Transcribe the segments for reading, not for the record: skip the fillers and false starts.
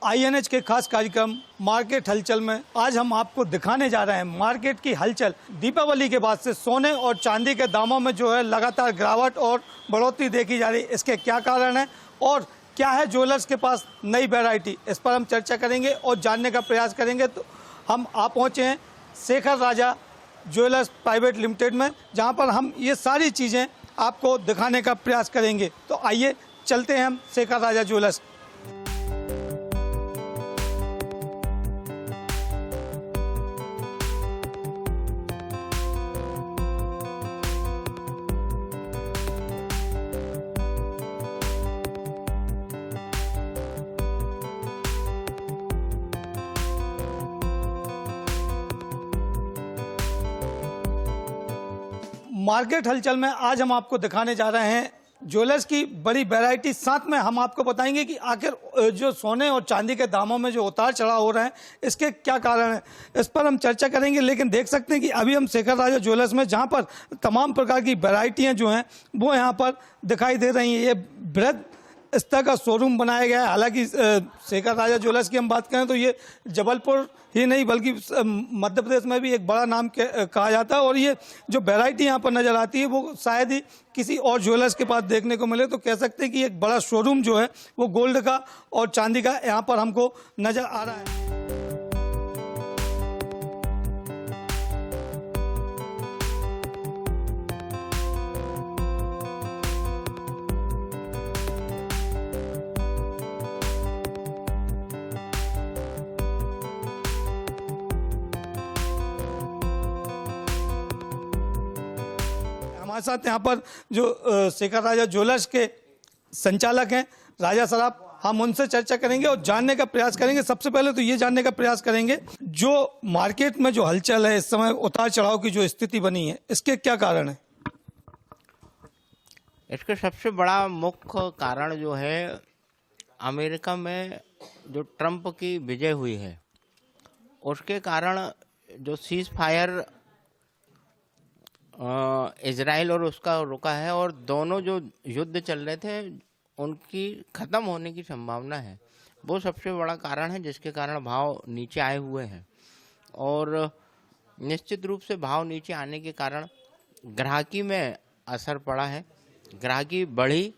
INH के खास कार्यक्रम मार्केट हलचल में आज हम आपको दिखाने जा रहे हैं मार्केट की हलचल। दीपावली के बाद से सोने और चांदी के दामों में जो है लगातार गिरावट और बढ़ोतरी देखी जा रही है। इसके क्या कारण है और क्या है ज्वेलर्स के पास नई वैरायटी, इस पर हम चर्चा करेंगे और जानने का प्रयास करेंगे। तो हम आप पहुँचे हैं शेखर राजा ज्वेलर्स प्राइवेट लिमिटेड में, जहाँ पर हम ये सारी चीज़ें आपको दिखाने का प्रयास करेंगे। तो आइए चलते हैं हम शेखर राजा ज्वेलर्स। मार्केट हलचल में आज हम आपको दिखाने जा रहे हैं ज्वेलर्स की बड़ी वैरायटी। साथ में हम आपको बताएंगे कि आखिर जो सोने और चांदी के दामों में जो उतार चढ़ाव हो रहे हैं इसके क्या कारण है, इस पर हम चर्चा करेंगे। लेकिन देख सकते हैं कि अभी हम शेखर राजा ज्वेलर्स में, जहां पर तमाम प्रकार की वैरायटियां जो हैं वो यहां पर दिखाई दे रही हैं। ये बृहद स्तर का शोरूम बनाया गया है। हालांकि शेखर राजा ज्वेलर्स की हम बात करें तो ये जबलपुर ही नहीं बल्कि मध्य प्रदेश में भी एक बड़ा नाम कहा जाता है। और ये जो वैरायटी यहाँ पर नज़र आती है वो शायद ही किसी और ज्वेलर्स के पास देखने को मिले। तो कह सकते हैं कि एक बड़ा शोरूम जो है वो गोल्ड का और चांदी का यहाँ पर हमको नज़र आ रहा है। हमारे साथ यहाँ पर जो शेखर राजा ज्वेलर्स के संचालक हैं राजा सराफ, हम उनसे चर्चा करेंगे और जानने का प्रयास करेंगे। सबसे पहले तो ये जानने का प्रयास करेंगे जो मार्केट में जो हलचल है इस समय, उतार चढ़ाव की जो स्थिति बनी है, इसके क्या कारण है? इसका सबसे बड़ा मुख्य कारण जो है अमेरिका में जो ट्रंप की विजय हुई है उसके कारण जो सीज फायर इजराइल और उसका रुका है और दोनों जो युद्ध चल रहे थे उनकी ख़त्म होने की संभावना है। वो सबसे बड़ा कारण है जिसके कारण भाव नीचे आए हुए हैं। और निश्चित रूप से भाव नीचे आने के कारण ग्राहकी में असर पड़ा है, ग्राहकी बढ़ी।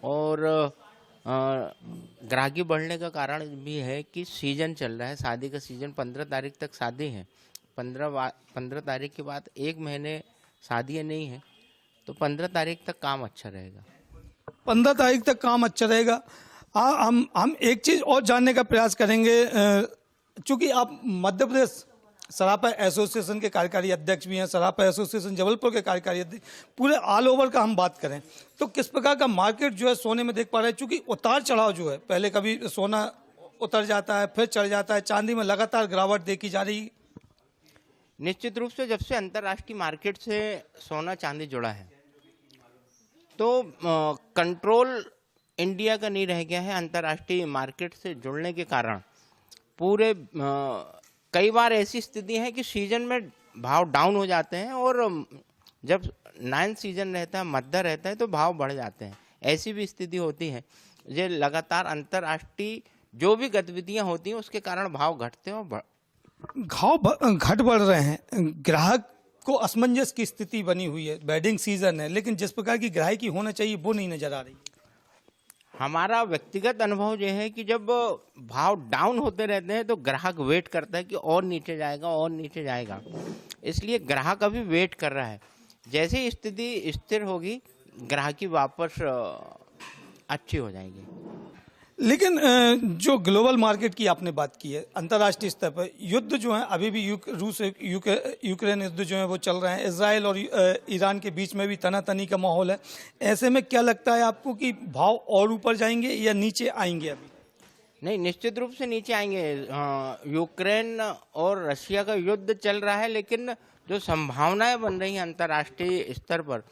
और ग्राहकी बढ़ने का कारण भी है कि सीज़न चल रहा है, शादी का सीज़न। 15 तारीख तक शादी है, 15 तारीख के बाद एक महीने शादियाँ नहीं है, तो 15 तारीख तक काम अच्छा रहेगा। 15 तारीख तक काम अच्छा रहेगा। हम एक चीज़ और जानने का प्रयास करेंगे। चूँकि आप मध्य प्रदेश सराफा एसोसिएशन के कार्यकारी अध्यक्ष भी हैं, सराफा एसोसिएशन जबलपुर के कार्यकारी अध्यक्ष, पूरे ऑल ओवर का हम बात करें तो किस प्रकार का मार्केट जो है सोने में देख पा रहे हैं? चूँकि उतार चढ़ाव जो है, पहले कभी सोना उतर जाता है फिर चढ़ जाता है, चांदी में लगातार गिरावट देखी जा रही है। निश्चित रूप से जब से अंतर्राष्ट्रीय मार्केट से सोना चांदी जुड़ा है तो कंट्रोल इंडिया का नहीं रह गया है। अंतर्राष्ट्रीय मार्केट से जुड़ने के कारण पूरे कई बार ऐसी स्थिति है कि सीजन में भाव डाउन हो जाते हैं और जब 9th सीजन रहता है, मध्य रहता है, तो भाव बढ़ जाते हैं। ऐसी भी स्थिति होती है। ये लगातार अंतर्राष्ट्रीय जो भी गतिविधियां होती हैं उसके कारण भाव घटते हैं और घट बढ़ रहे हैं। ग्राहक को असमंजस की स्थिति बनी हुई है। वेडिंग सीजन है लेकिन जिस प्रकार की ग्राहकी होना चाहिए वो नहीं नजर आ रही। हमारा व्यक्तिगत अनुभव ये है कि जब भाव डाउन होते रहते हैं तो ग्राहक वेट करता है कि और नीचे जाएगा और नीचे जाएगा, इसलिए ग्राहक अभी वेट कर रहा है। जैसे ही स्थिति स्थिर होगी ग्राहकी वापस अच्छी हो जाएगी। लेकिन जो ग्लोबल मार्केट की आपने बात की है, अंतर्राष्ट्रीय स्तर पर युद्ध जो है अभी भी रूस यूक्रेन युद्ध जो है वो चल रहे हैं। इजराइल और ईरान के बीच में भी तनातनी का माहौल है। ऐसे में क्या लगता है आपको कि भाव और ऊपर जाएंगे या नीचे आएंगे? अभी नहीं, निश्चित रूप से नीचे आएंगे। यूक्रेन और रशिया का युद्ध चल रहा है, लेकिन जो संभावनाएं बन रही हैं अंतर्राष्ट्रीय स्तर पर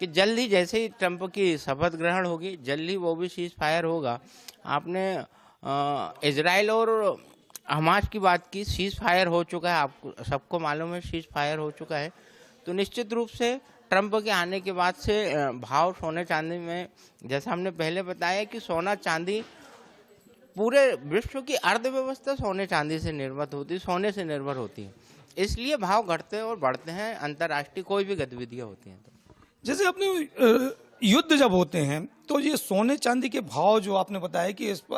कि जल्द ही, जैसे ही ट्रंप की शपथ ग्रहण होगी, जल्द ही वो भी सीज फायर होगा। आपने इजराइल और हमास की बात की, सीज फायर हो चुका है, आपको सबको मालूम है सीज फायर हो चुका है। तो निश्चित रूप से ट्रंप के आने के बाद से भाव सोने चांदी में, जैसा हमने पहले बताया कि सोना चांदी पूरे विश्व की अर्थव्यवस्था सोने चांदी से निर्भर होती है, सोने से निर्भर होती है। इसलिए भाव घटते और बढ़ते हैं अंतर्राष्ट्रीय कोई भी गतिविधियां होती हैं तो। जैसे अपने युद्ध जब होते हैं तो ये सोने चांदी के भाव जो आपने बताया कि इस पर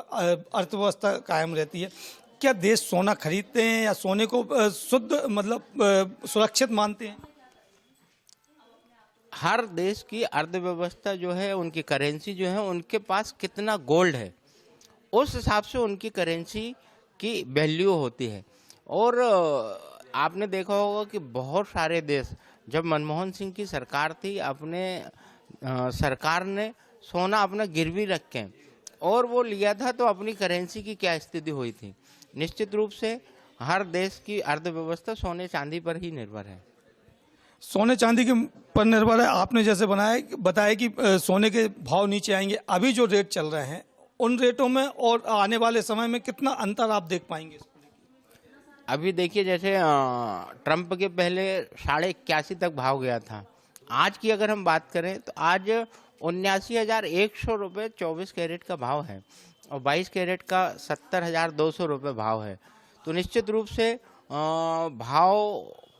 अर्थव्यवस्था कायम रहती है, क्या देश सोना खरीदते हैं या सोने को शुद्ध मतलब सुरक्षित मानते हैं? हर देश की अर्थव्यवस्था जो है, उनकी करेंसी जो है, उनके पास कितना गोल्ड है उस हिसाब से उनकी करेंसी की वैल्यू होती है। और आपने देखा होगा कि बहुत सारे देश, जब मनमोहन सिंह की सरकार थी, अपने सरकार ने सोना अपना गिरवी रख के और वो लिया था, तो अपनी करेंसी की क्या स्थिति हुई थी। निश्चित रूप से हर देश की अर्थव्यवस्था सोने चांदी पर ही निर्भर है। सोने चांदी के पर निर्भर है। आपने जैसे बताया कि सोने के भाव नीचे आएंगे, अभी जो रेट चल रहे हैं उन रेटों में और आने वाले समय में कितना अंतर आप देख पाएंगे? अभी देखिए, जैसे ट्रंप के पहले 81.5 तक भाव गया था। आज की अगर हम बात करें तो आज 79,100 रुपये 24 कैरेट का भाव है और 22 कैरेट का 70,200 रुपये भाव है। तो निश्चित रूप से भाव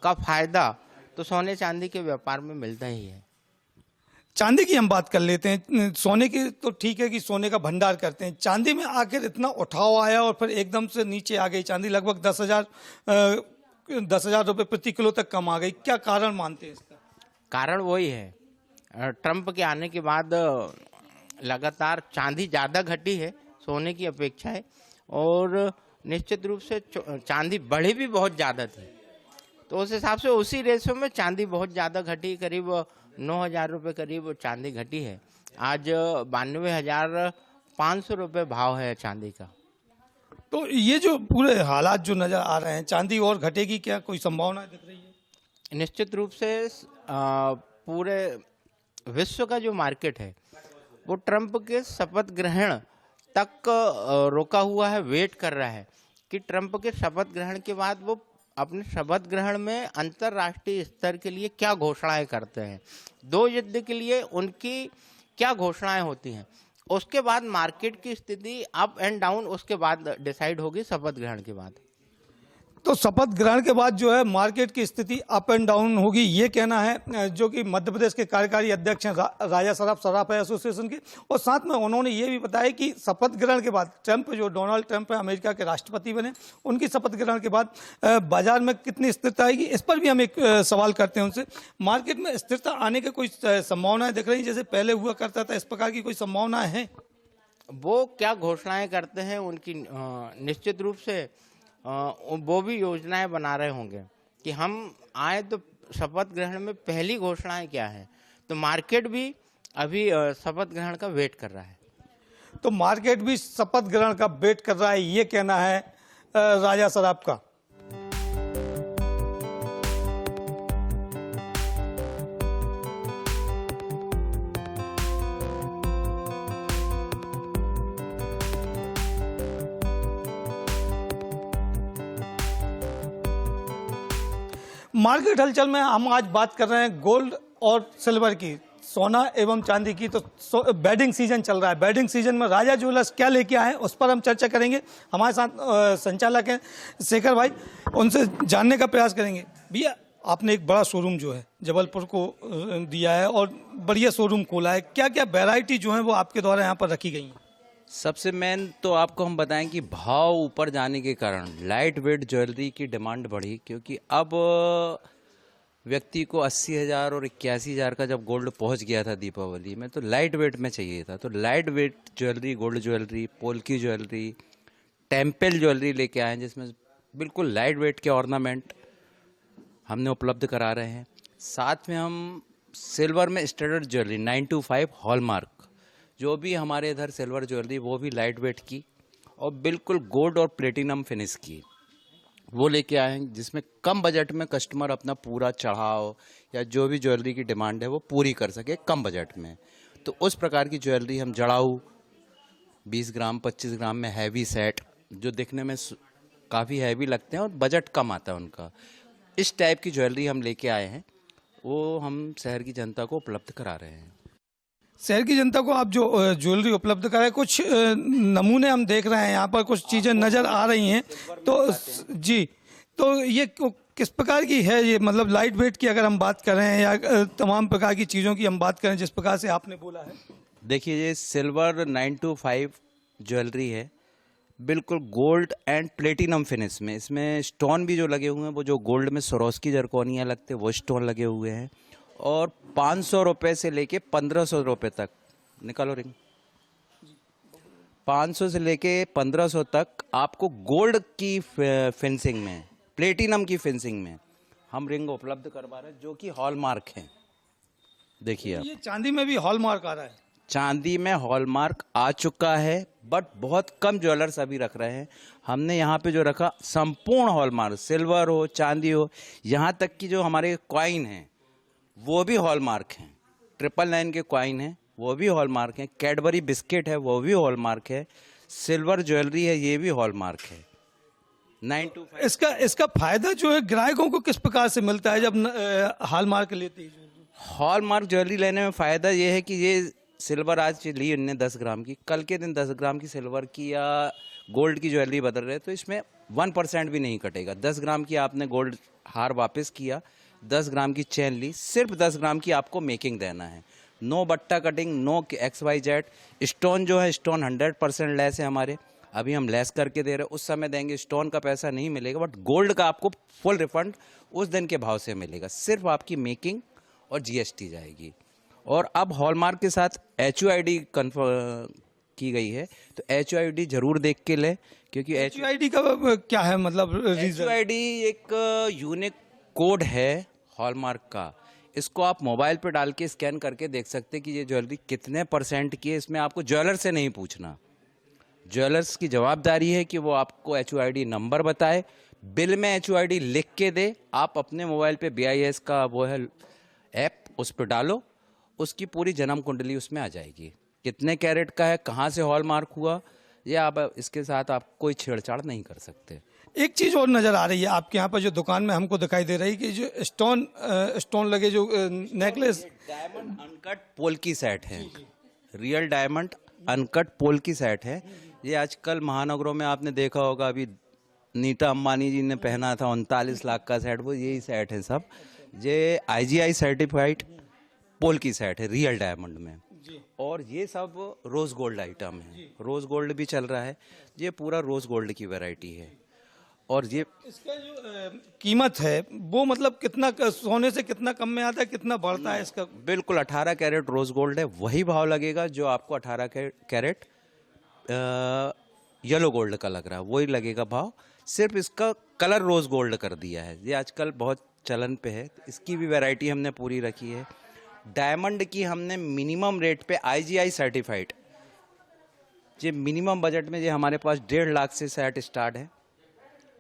का फायदा तो सोने चांदी के व्यापार में मिलता ही है। चांदी की हम बात कर लेते हैं। सोने की तो ठीक है कि सोने का भंडार करते हैं, चांदी में आखिर इतना उठाव आया और फिर एकदम से नीचे आ गई चांदी, लगभग 10,000 रुपये प्रति किलो तक कम आ गई। क्या कारण मानते हैं इसका? कारण वही है, ट्रंप के आने के बाद लगातार चांदी ज़्यादा घटी है सोने की अपेक्षा है और निश्चित रूप से चांदी बढ़ी भी बहुत ज़्यादा थी। तो उस हिसाब से उसी रेशो में चांदी बहुत ज़्यादा घटी, करीब 9,000 रुपये करीब चांदी घटी है। आज 92,500 रुपये भाव है चांदी का। तो ये जो पूरे हालात जो नज़र आ रहे हैं, चांदी और घटेगी, क्या कोई संभावना दिख रही है? निश्चित रूप से पूरे विश्व का जो मार्केट है वो ट्रंप के शपथ ग्रहण तक रोका हुआ है, वेट कर रहा है कि ट्रंप के शपथ ग्रहण के बाद वो अपने शपथ ग्रहण में अंतर्राष्ट्रीय स्तर के लिए क्या घोषणाएं करते हैं, दो युद्ध के लिए उनकी क्या घोषणाएं होती हैं। उसके बाद मार्केट की स्थिति अप एंड डाउन उसके बाद डिसाइड होगी शपथ ग्रहण के बाद। तो शपथ ग्रहण के बाद जो है मार्केट की स्थिति अप एंड डाउन होगी, ये कहना है जो कि मध्य प्रदेश के कार्यकारी अध्यक्ष हैं राजा सराफ एसोसिएशन के। और साथ में उन्होंने ये भी बताया कि शपथ ग्रहण के बाद डोनाल्ड ट्रंप है, अमेरिका के राष्ट्रपति बने, उनकी शपथ ग्रहण के बाद बाजार में कितनी स्थिरता आएगी, इस पर भी हम एक सवाल करते हैं उनसे। मार्केट में स्थिरता आने की कोई संभावनाएं दिख रही, जैसे पहले हुआ करता था, इस प्रकार की कोई संभावनाएं हैं? वो क्या घोषणाएं करते हैं उनकी, निश्चित रूप से वो भी योजनाएं बना रहे होंगे कि हम आए तो शपथ ग्रहण में पहली घोषणाएं क्या है। तो मार्केट भी अभी शपथ ग्रहण का वेट कर रहा है। तो मार्केट भी शपथ ग्रहण का वेट कर रहा है, ये कहना है राजा सराफ का। मार्केट हलचल में हम आज बात कर रहे हैं गोल्ड और सिल्वर की, सोना एवं चांदी की। तो बेडिंग सीजन चल रहा है, बेडिंग सीजन में राजा ज्वेलर्स क्या लेके आए हैं उस पर हम चर्चा करेंगे। हमारे साथ संचालक हैं शेखर भाई, उनसे जानने का प्रयास करेंगे। भैया, आपने एक बड़ा शोरूम जो है जबलपुर को दिया है और बढ़िया शोरूम खोला है, क्या क्या वैरायटी जो है वो आपके द्वारा यहाँ पर रखी गई हैं? सबसे मेन तो आपको हम बताएं कि भाव ऊपर जाने के कारण लाइट वेट ज्वेलरी की डिमांड बढ़ी, क्योंकि अब व्यक्ति को 80,000 और 81,000 का जब गोल्ड पहुंच गया था दीपावली में, तो लाइट वेट में चाहिए था। तो light weight jewellery, gold jewellery, polki jewellery, temple jewellery लेके आए हैं, जिसमें बिल्कुल लाइट वेट के ऑर्नामेंट हमने उपलब्ध करा रहे हैं। साथ में हम सिल्वर में स्टैंडर्ड ज्वेलरी 925 हॉलमार्क, जो भी हमारे इधर सिल्वर ज्वेलरी, वो भी लाइट वेट की और बिल्कुल गोल्ड और प्लेटिनम फिनिश की, वो लेके आए हैं, जिसमें कम बजट में कस्टमर अपना पूरा चढ़ाव या जो भी ज्वेलरी की डिमांड है वो पूरी कर सके कम बजट में। तो उस प्रकार की ज्वेलरी हम जड़ाऊ 20 ग्राम 25 ग्राम में हैवी सेट, जो दिखने में काफ़ी हैवी लगते हैं और बजट कम आता है उनका, इस टाइप की ज्वेलरी हम लेके आए हैं, वो हम शहर की जनता को उपलब्ध करा रहे हैं। शहर की जनता को आप जो ज्वेलरी उपलब्ध कराए, कुछ नमूने हम देख रहे हैं यहाँ पर, कुछ चीज़ें नज़र आ रही हैं, तो जी, तो ये किस प्रकार की है ये, मतलब लाइट वेट की अगर हम बात करें या तमाम प्रकार की चीज़ों की हम बात करें जिस प्रकार से आपने बोला है? देखिए, ये सिल्वर 925 ज्वेलरी है, बिल्कुल गोल्ड एंड प्लेटिनम फिनिश में। इसमें स्टोन भी जो लगे हुए हैं वो जो गोल्ड में सरोस्की जरकोनिया लगते हैं वो स्टोन लगे हुए हैं। और 500 रुपये से लेके 1500 रुपये तक, निकालो रिंग, 500 से लेके 1500 तक आपको गोल्ड की फिनिशिंग में, प्लेटिनम की फिनिशिंग में हम रिंग उपलब्ध करवा रहे हैं जो कि हॉलमार्क हैं। देखिए आप, ये चांदी में भी हॉलमार्क आ रहा है? चांदी में हॉलमार्क आ चुका है, बट बहुत कम ज्वेलर्स अभी रख रहे हैं। हमने यहाँ पे जो रखा संपूर्ण हॉलमार्क, सिल्वर हो चांदी हो, यहाँ तक कि जो हमारे कॉइन हैं वो भी हॉलमार्क हैं। 999 के कॉइन हैं वो भी हॉलमार्क हैं। कैडबरी बिस्किट है वो भी हॉलमार्क है। सिल्वर ज्वेलरी है ये भी हॉलमार्क है। 925। इसका फायदा जो है ग्राहकों को किस प्रकार से मिलता है जब हॉलमार्क लेते हैं? हॉलमार्क ज्वेलरी लेने में फ़ायदा ये है कि ये सिल्वर आज ली उनने 10 ग्राम की, कल के दिन 10 ग्राम की सिल्वर की या गोल्ड की ज्वेलरी बदल रहे, तो इसमें 1% भी नहीं कटेगा। 10 ग्राम की आपने गोल्ड हार वापस किया, 10 ग्राम की चेन ली, सिर्फ 10 ग्राम की आपको मेकिंग देना है। नो बट्टा कटिंग, नो XYZ। स्टोन जो है, स्टोन 100% लेस है हमारे, अभी हम लेस करके दे रहे हैं, उस समय देंगे, स्टोन का पैसा नहीं मिलेगा, बट गोल्ड का आपको फुल रिफंड उस दिन के भाव से मिलेगा। सिर्फ आपकी मेकिंग और GST जाएगी। और अब हॉलमार्क के साथ HUID की गई है, तो HUID जरूर देख के ले, क्योंकि HUID का क्या है मतलब रीजन? HUID एक यूनिक कोड है हॉलमार्क का। इसको आप मोबाइल पे डाल के स्कैन करके देख सकते हैं कि ये ज्वेलरी कितने % की है। इसमें आपको ज्वेलर से नहीं पूछना, ज्वेलर्स की जवाबदारी है कि वो आपको HUID नंबर बताए, बिल में HUID लिख के दे। आप अपने मोबाइल पे BIS का वो है ऐप, उस पर डालो, उसकी पूरी जन्म कुंडली उसमें आ जाएगी, कितने कैरेट का है, कहाँ से हॉलमार्क हुआ, ये आप इसके साथ आप कोई छेड़छाड़ नहीं कर सकते। एक चीज़ और नज़र आ रही है आपके यहाँ पर जो दुकान में हमको दिखाई दे रही है कि जो स्टोन लगे जो necklace, diamond uncut polki set है, real diamond uncut polki set है। ये आजकल महानगरों में आपने देखा होगा, अभी नीता अंबानी जी ने पहना था 39 लाख का सेट, वो यही सेट है सब। ये IGI सर्टिफाइड पोल्की सेट है रियल डायमंड में, और ये सब रोज गोल्ड आइटम है। रोज गोल्ड भी चल रहा है, ये पूरा रोज गोल्ड की वैरायटी है। और ये इसका जो कीमत है वो मतलब कितना सोने से कितना कम में आता है, कितना बढ़ता है इसका? बिल्कुल 18 कैरेट रोज गोल्ड है, वही भाव लगेगा जो आपको 18 कैरेट येलो गोल्ड का लग रहा है, वही लगेगा भाव। सिर्फ इसका कलर रोज गोल्ड कर दिया है, ये आजकल बहुत चलन पे है। इसकी भी वैरायटी हमने पूरी रखी है। डायमंड की हमने मिनिमम रेट पे IGI सर्टिफाइड, ये मिनिमम बजट में ये हमारे पास 1.5 लाख से सेट स्टार्ट है।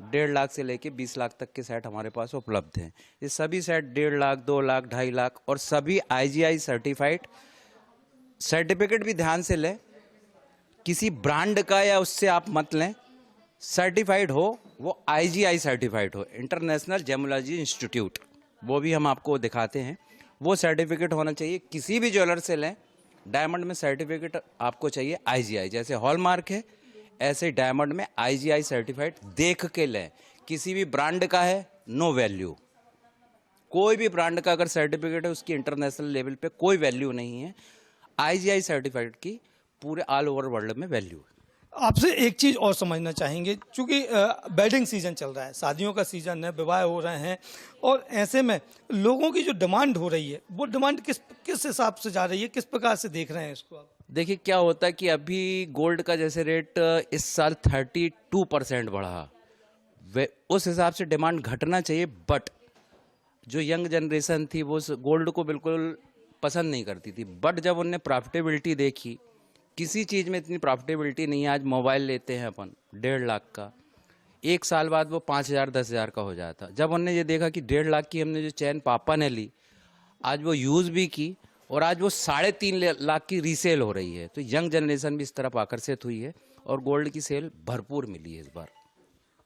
1.5 लाख से लेके 20 लाख तक के सेट हमारे पास उपलब्ध हैं। ये सभी सेट 1.5 लाख, 2 लाख, 2.5 लाख, और सभी IGI सर्टिफाइड। सर्टिफिकेट भी ध्यान से लें, किसी ब्रांड का या उससे आप मत लें, सर्टिफाइड हो वो IGI सर्टिफाइड हो, इंटरनेशनल जेमोलॉजी इंस्टीट्यूट, वो भी हम आपको दिखाते हैं, वो सर्टिफिकेट होना चाहिए। किसी भी ज्वेलर से लें, डायमंड में सर्टिफिकेट आपको चाहिए IGI, जैसे हॉलमार्क है ऐसे डायमंड में IGI सर्टिफाइड देख के लें। किसी भी ब्रांड का है नो वैल्यू, कोई भी ब्रांड का अगर सर्टिफिकेट है उसकी इंटरनेशनल लेवल पे कोई वैल्यू नहीं है। IGI सर्टिफाइड की पूरे ऑल ओवर वर्ल्ड में वैल्यू है। आपसे एक चीज़ और समझना चाहेंगे, क्योंकि वेडिंग सीजन चल रहा है, शादियों का सीजन है, विवाह हो रहे हैं, और ऐसे में लोगों की जो डिमांड हो रही है वो डिमांड किस हिसाब से जा रही है, किस प्रकार से देख रहे हैं इसको आप? देखिए क्या होता है कि अभी गोल्ड का जैसे रेट इस साल 32% बढ़ा, वे उस हिसाब से डिमांड घटना चाहिए, बट जो यंग जनरेशन थी वो गोल्ड को बिल्कुल पसंद नहीं करती थी। बट जब उनने प्रॉफिटेबिलिटी देखी, किसी चीज़ में इतनी प्रॉफिटेबिलिटी नहीं है। आज मोबाइल लेते हैं अपन 1.5 लाख का, 1 साल बाद वो 5,000 10,000 का हो जाता। जब उनने ये देखा कि 1.5 लाख की हमने जो चैन पापा ने ली, आज वो यूज़ भी की और आज वो 3.5 लाख की रीसेल हो रही है, तो यंग जनरेशन भी इस तरफ आकर्षित हुई है और गोल्ड की सेल भरपूर मिली है इस बार।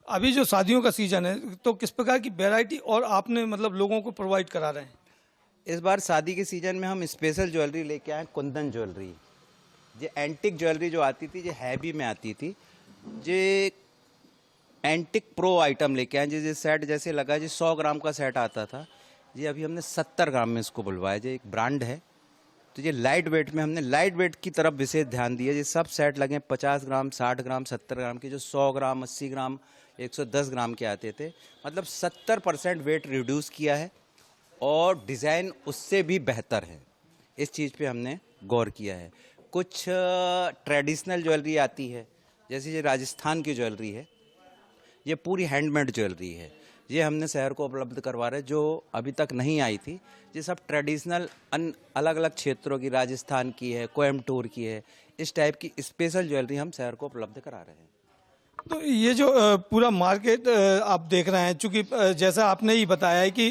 अभी जो शादियों का सीजन है तो किस प्रकार की वैरायटी और आपने मतलब लोगों को प्रोवाइड करा रहे हैं? इस बार शादी के सीजन में हम स्पेशल ज्वेलरी लेके आए, कुंदन ज्वेलरी। ये एंटिक ज्वेलरी जो आती थी, ये हैवी में आती थी। ये एंटिक प्रो आइटम लेके आए, ये सेट जैसे लगा जी 100 ग्राम का सेट आता था, ये अभी हमने 70 ग्राम में इसको बुलवाया। ये एक ब्रांड है, तो ये लाइट वेट में हमने लाइट वेट की तरफ विशेष ध्यान दिया। ये सब सेट लगे 50 ग्राम, 60 ग्राम, 70 ग्राम के, जो 100 ग्राम, 80 ग्राम, 110 ग्राम के आते थे। मतलब 70% वेट रिड्यूस किया है और डिज़ाइन उससे भी बेहतर है। इस चीज़ पे हमने गौर किया है। कुछ ट्रेडिशनल ज्वेलरी आती है, जैसे ये राजस्थान की ज्वेलरी है, ये पूरी हैंडमेड ज्वेलरी है। ये हमने शहर को उपलब्ध करवा रहे, जो अभी तक नहीं आई थी। ये सब ट्रेडिशनल अलग अलग क्षेत्रों की, राजस्थान की है, कोयम्बटूर की है, इस टाइप की स्पेशल ज्वेलरी हम शहर को उपलब्ध करा रहे हैं। तो ये जो पूरा मार्केट आप देख रहे हैं, चूंकि जैसा आपने ही बताया है कि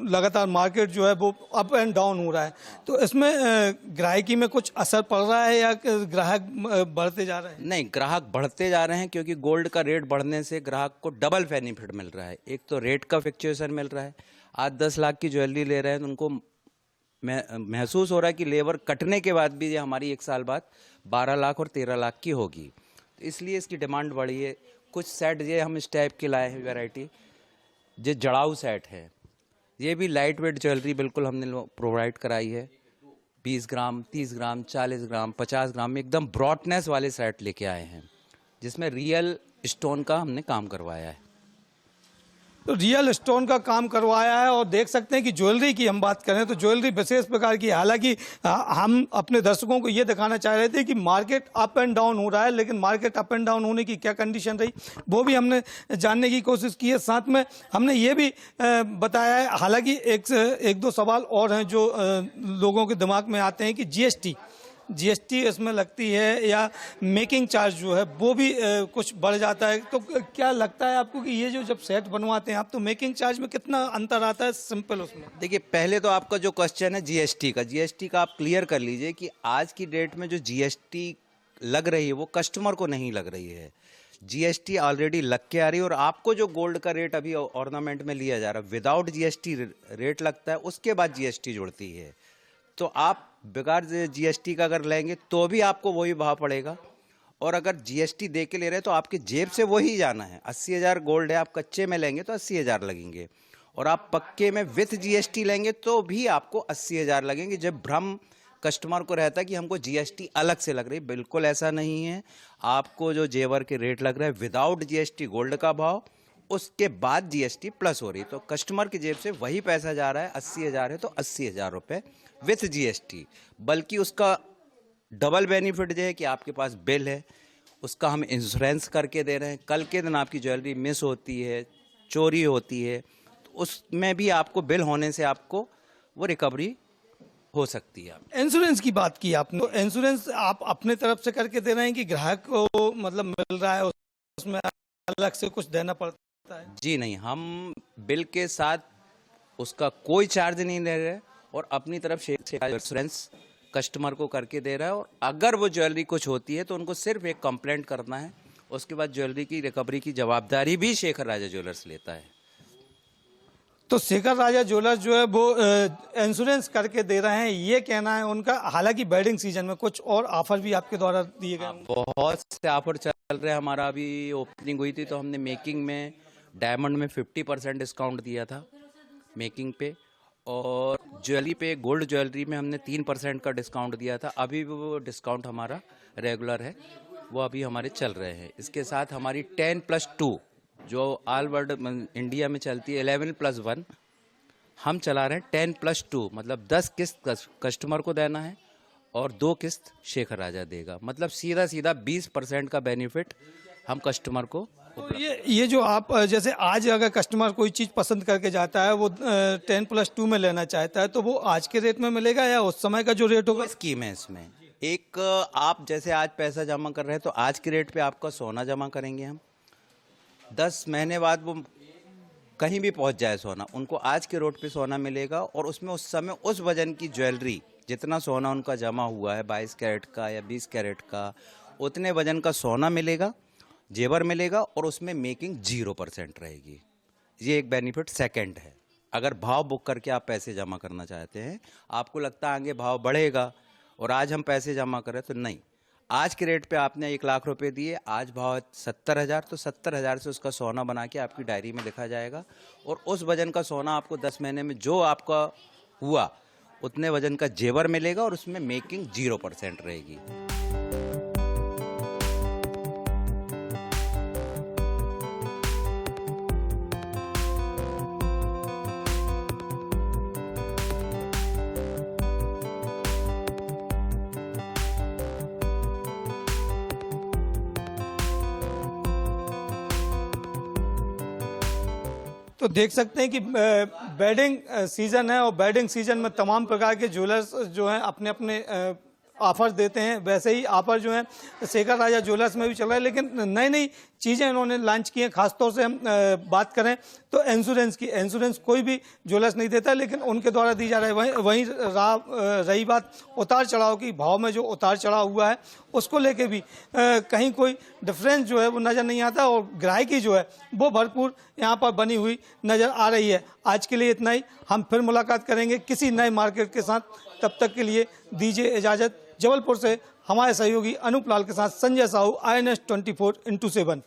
लगातार मार्केट जो है वो अप एंड डाउन हो रहा है, तो इसमें ग्राहकी में कुछ असर पड़ रहा है या ग्राहक बढ़ते जा रहे हैं? नहीं, ग्राहक बढ़ते जा रहे हैं, क्योंकि गोल्ड का रेट बढ़ने से ग्राहक को डबल बेनिफिट मिल रहा है। एक तो रेट का फ्लक्चुएशन मिल रहा है, आज 10 लाख की ज्वेलरी ले रहे हैं तो उनको महसूस हो रहा है कि लेबर कटने के बाद भी ये हमारी 1 साल बाद 12 लाख और 13 लाख की होगी। इसलिए इसकी डिमांड बढ़ी है। कुछ सेट ये हम इस टाइप के लाए हैं वैरायटी, ये जड़ाऊ सेट है। ये भी लाइट वेट ज्वेलरी बिल्कुल हमने प्रोवाइड कराई है। 20 ग्राम, 30 ग्राम, 40 ग्राम, 50 ग्राम में एकदम ब्रॉडनेस वाले सेट लेके आए हैं, जिसमें रियल स्टोन का हमने काम करवाया है। तो रियल स्टोन का काम करवाया है। और देख सकते हैं कि ज्वेलरी की हम बात करें तो ज्वेलरी विशेष प्रकार की, हालांकि हम अपने दर्शकों को ये दिखाना चाह रहे थे कि मार्केट अप एंड डाउन हो रहा है, लेकिन मार्केट अप एंड डाउन होने की क्या कंडीशन रही वो भी हमने जानने की कोशिश की है। साथ में हमने ये भी बताया है, हालांकि एक दो सवाल और हैं जो लोगों के दिमाग में आते हैं कि जीएसटी इसमें लगती है या मेकिंग चार्ज जो है वो भी कुछ बढ़ जाता है। तो क्या लगता है आपको कि ये जो जब सेट बनवाते हैं आप, तो मेकिंग चार्ज में कितना अंतर आता है सिंपल उसमें? देखिए, पहले तो आपका जो क्वेश्चन है जीएसटी का आप क्लियर कर लीजिए कि आज की डेट में जो जीएसटी लग रही है वो कस्टमर को नहीं लग रही है। जीएसटी ऑलरेडी लग के आ रही है, और आपको जो गोल्ड का रेट अभी ऑर्नामेंट में लिया जा रहा है विदाउट जीएसटी रेट लगता है, उसके बाद जीएसटी जुड़ती है। तो आप बेकार जीएसटी का अगर लेंगे तो भी आपको वही भाव पड़ेगा, और अगर जीएसटी दे के ले रहे हैं तो आपकी जेब से वही जाना है। 80,000 गोल्ड है, आप कच्चे में लेंगे तो 80,000 लगेंगे, और आप पक्के में विथ जीएसटी लेंगे तो भी आपको 80,000 लगेंगे। जब भ्रम कस्टमर को रहता है कि हमको जीएसटी अलग से लग रही है, बिल्कुल ऐसा नहीं है। आपको जो जेवर के रेट लग रहे हैं विदाउट जीएसटी गोल्ड का भाव, उसके बाद जीएसटी प्लस हो रही, तो कस्टमर की जेब से वही पैसा जा रहा है। 80,000 है तो 80,000 रुपये विथ जीएसटी, बल्कि उसका डबल बेनिफिट ये है कि आपके पास बिल है, उसका हम इंश्योरेंस करके दे रहे हैं। कल के दिन आपकी ज्वेलरी मिस होती है, चोरी होती है, तो उसमें भी आपको बिल होने से आपको वो रिकवरी हो सकती है। इंश्योरेंस की बात की आपने, तो इंश्योरेंस आप अपने तरफ से करके दे रहे हैं कि ग्राहक को मतलब मिल रहा है उसमें अलग से कुछ देना पड़ता है? जी नहीं, हम बिल के साथ उसका कोई चार्ज नहीं ले रहे, और अपनी तरफ से इंश्योरेंस कस्टमर को करके दे रहा है। और अगर वो ज्वेलरी कुछ होती है तो उनको सिर्फ एक कंप्लेंट करना है, उसके बाद ज्वेलरी की रिकवरी की जवाबदारी भी शेखर राजा ज्वेलर्स लेता है। तो शेखर राजा ज्वेलर्स जो है वो इंश्योरेंस करके दे रहे हैं, ये कहना है उनका। हालांकि वेडिंग सीजन में कुछ और ऑफर भी आपके द्वारा दिए गए हैं? बहुत से ऑफर चल रहे हैं। हमारा अभी ओपनिंग हुई थी तो हमने मेकिंग में, डायमंड में 50% डिस्काउंट दिया था मेकिंग पे, और ज्वेलरी पे, गोल्ड ज्वेलरी में हमने 3% का डिस्काउंट दिया था। अभी वो डिस्काउंट हमारा रेगुलर है, वो अभी हमारे चल रहे हैं। इसके साथ हमारी 10+2 जो ऑल वर्ल्ड इंडिया में चलती है 11+1, हम चला रहे हैं 10+2, मतलब 10 किस्त कस्टमर को देना है और 2 किस्त शेखर राजा देगा। मतलब सीधा सीधा 20% का बेनिफिट हम कस्टमर को। तो ये जो आप जैसे आज अगर कस्टमर कोई चीज़ पसंद करके जाता है, वो 10+2 में लेना चाहता है, तो वो आज के रेट में मिलेगा या उस समय का जो रेट होगा? स्कीम है इसमें। एक, आप जैसे आज पैसा जमा कर रहे हैं तो आज के रेट पे आपका सोना जमा करेंगे हम, 10 महीने बाद वो कहीं भी पहुंच जाए सोना, उनको आज के रेट पे सोना मिलेगा, और उसमें उस समय उस वजन की ज्वेलरी, जितना सोना उनका जमा हुआ है 22 कैरेट का या 20 कैरेट का, उतने वजन का सोना मिलेगा, जेवर मिलेगा, और उसमें मेकिंग 0% रहेगी। ये एक बेनिफिट सेकंड है। अगर भाव बुक करके आप पैसे जमा करना चाहते हैं, आपको लगता है आगे भाव बढ़ेगा और आज हम पैसे जमा करें, तो नहीं। आज के रेट पे आपने 1 लाख रुपए दिए, आज भाव है 70,000, तो 70,000 से उसका सोना बना के आपकी डायरी में लिखा जाएगा और उस वजन का सोना आपको 10 महीने में जो आपका हुआ उतने वजन का जेवर मिलेगा और उसमें मेकिंग 0% रहेगी। तो देख सकते हैं कि वेडिंग सीजन है और वेडिंग सीजन में तमाम प्रकार के ज्वेलर्स जो हैं अपने अपने ऑफर देते हैं। वैसे ही ऑफर जो है शेखर राजा ज्वेलर्स में भी चल रहा है, लेकिन नई नई चीज़ें इन्होंने लॉन्च की हैं। खासतौर से हम बात करें तो इंश्योरेंस की, इंश्योरेंस कोई भी ज्वेलर्स नहीं देता, लेकिन उनके द्वारा दी जा रही है। वहीं रही बात उतार चढ़ाव की, भाव में जो उतार चढ़ाव हुआ है उसको लेके भी कहीं कोई डिफरेंस जो है वो नज़र नहीं आता और ग्राहकी जो है वो भरपूर यहाँ पर बनी हुई नज़र आ रही है। आज के लिए इतना ही, हम फिर मुलाकात करेंगे किसी नए मार्केट के साथ। तब तक के लिए दीजिए इजाज़त। जबलपुर से हमारे सहयोगी अनूप लाल के साथ संजय साहू, INS 24x7।